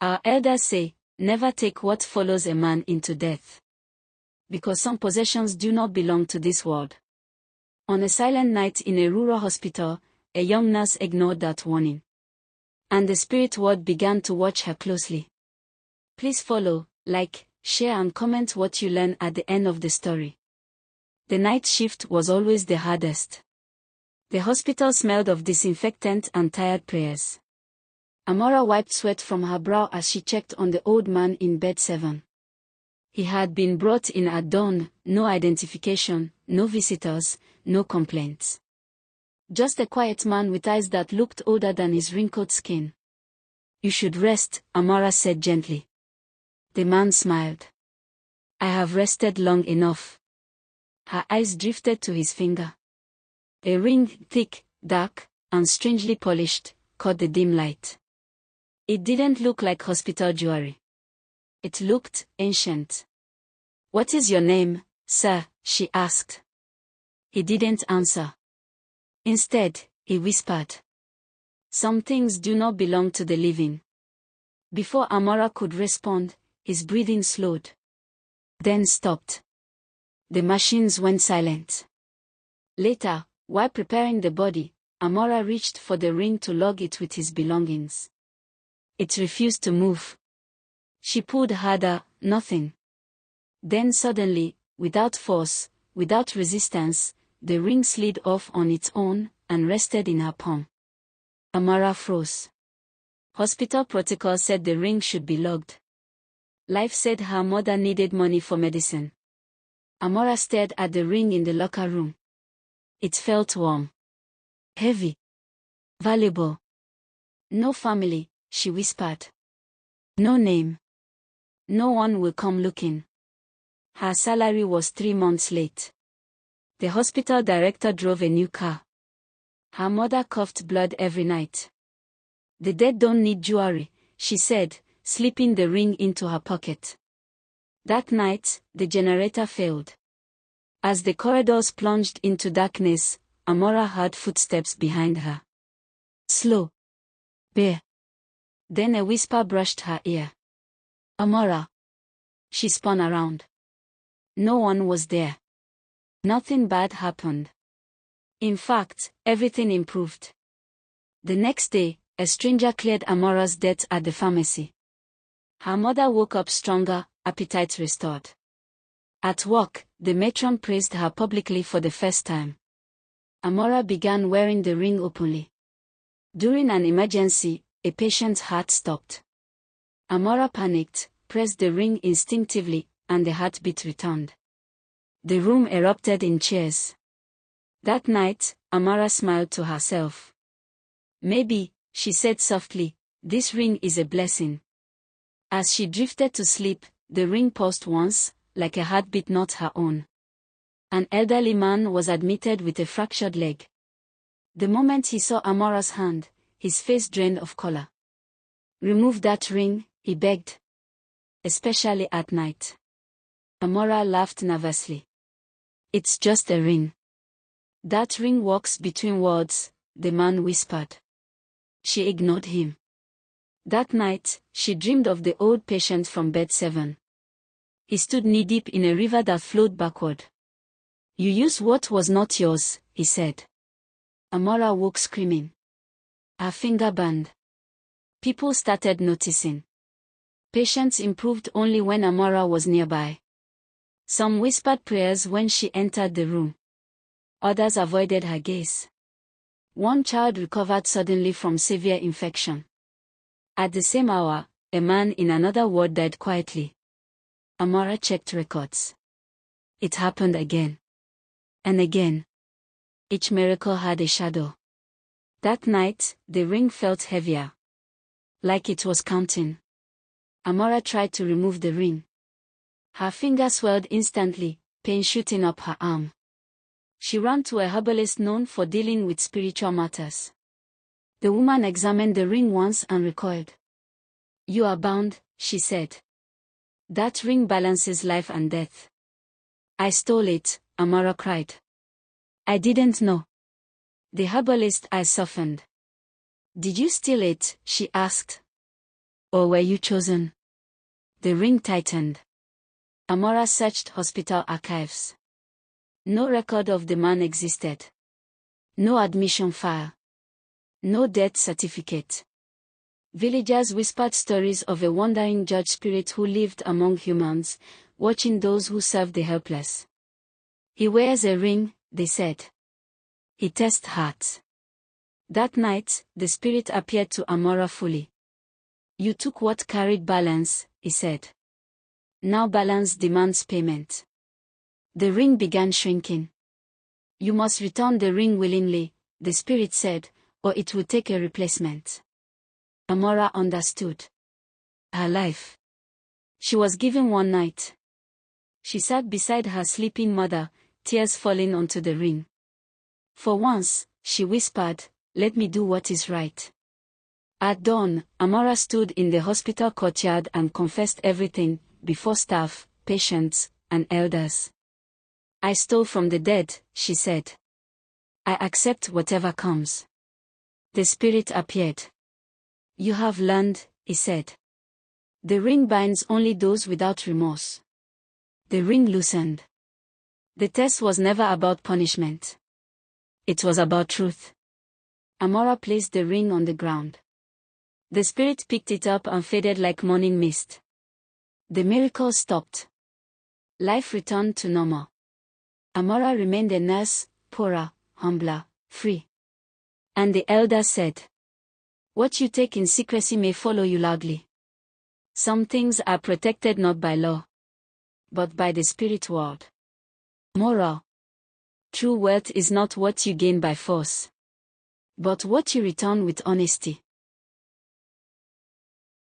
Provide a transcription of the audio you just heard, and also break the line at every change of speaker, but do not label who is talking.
Our elders say, never take what follows a man into death. Because some possessions do not belong to this world. On a silent night in a rural hospital, a young nurse ignored that warning. And the spirit world began to watch her closely. Please follow, like, share and comment what you learn at the end of the story. The night shift was always the hardest. The hospital smelled of disinfectant and tired prayers. Amora wiped sweat from her brow as she checked on the old man in bed 7. He had been brought in at dawn, no identification, no visitors, no complaints. Just a quiet man with eyes that looked older than his wrinkled skin. You should rest, Amora said gently. The man smiled. I have rested long enough. Her eyes drifted to his finger. A ring, thick, dark, and strangely polished, caught the dim light. It didn't look like hospital jewelry. It looked ancient. What is your name, sir? She asked. He didn't answer. Instead, he whispered. Some things do not belong to the living. Before Amora could respond, his breathing slowed. Then stopped. The machines went silent. Later, while preparing the body, Amora reached for the ring to log it with his belongings. It refused to move. She pulled harder, nothing. Then suddenly, without force, without resistance, the ring slid off on its own and rested in her palm. Amora froze. Hospital protocol said the ring should be logged. Life said her mother needed money for medicine. Amora stared at the ring in the locker room. It felt warm. Heavy. Valuable. No family, she whispered. No name. No one will come looking. Her salary was 3 months late. The hospital director drove a new car. Her mother coughed blood every night. The dead don't need jewelry, she said, slipping the ring into her pocket. That night, the generator failed. As the corridors plunged into darkness, Amora heard footsteps behind her. Slow. Bare. Then a whisper brushed her ear. Amora. She spun around. No one was there. Nothing bad happened. In fact, everything improved. The next day, a stranger cleared Amora's debt at the pharmacy. Her mother woke up stronger, appetite restored. At work, the matron praised her publicly for the first time. Amora began wearing the ring openly. During an emergency, a patient's heart stopped. Amora panicked, pressed the ring instinctively, and the heartbeat returned. The room erupted in cheers. That night, Amora smiled to herself. Maybe, she said softly, this ring is a blessing. As she drifted to sleep, the ring paused once, like a heartbeat not her own. An elderly man was admitted with a fractured leg. The moment he saw Amora's hand, his face drained of color. Remove that ring, he begged. Especially at night. Amora laughed nervously. It's just a ring. That ring walks between worlds, the man whispered. She ignored him. That night, she dreamed of the old patient from bed 7. He stood knee-deep in a river that flowed backward. You used what was not yours, he said. Amora woke screaming. Her finger burned. People started noticing. Patients improved only when Amora was nearby. Some whispered prayers when she entered the room. Others avoided her gaze. One child recovered suddenly from severe infection. At the same hour, a man in another ward died quietly. Amora checked records. It happened again. And again. Each miracle had a shadow. That night, the ring felt heavier. Like it was counting. Amora tried to remove the ring. Her finger swelled instantly, pain shooting up her arm. She ran to a herbalist known for dealing with spiritual matters. The woman examined the ring once and recoiled. You are bound, she said. That ring balances life and death. I stole it, Amora cried. I didn't know. The herbalist's eyes softened. Did you steal it? She asked. Or were you chosen? The ring tightened. Amora searched hospital archives. No record of the man existed. No admission file. No death certificate. Villagers whispered stories of a wandering judge spirit who lived among humans, watching those who served the helpless. He wears a ring, they said. He tests hearts. That night, the spirit appeared to Amora fully. You took what carried balance, he said. Now balance demands payment. The ring began shrinking. You must return the ring willingly, the spirit said, or it will take a replacement. Amora understood. Her life. She was given one night. She sat beside her sleeping mother, tears falling onto the ring. For once, she whispered, let me do what is right. At dawn, Amora stood in the hospital courtyard and confessed everything, before staff, patients, and elders. I stole from the dead, she said. I accept whatever comes. The spirit appeared. You have learned, he said. The ring binds only those without remorse. The ring loosened. The test was never about punishment. It was about truth. Amora placed the ring on the ground. The spirit picked it up and faded like morning mist. The miracle stopped. Life returned to normal. Amora remained a nurse, poorer, humbler, free. And the elder said, what you take in secrecy may follow you loudly. Some things are protected not by law, but by the spirit world. Moral. True wealth is not what you gain by force, but what you return with honesty.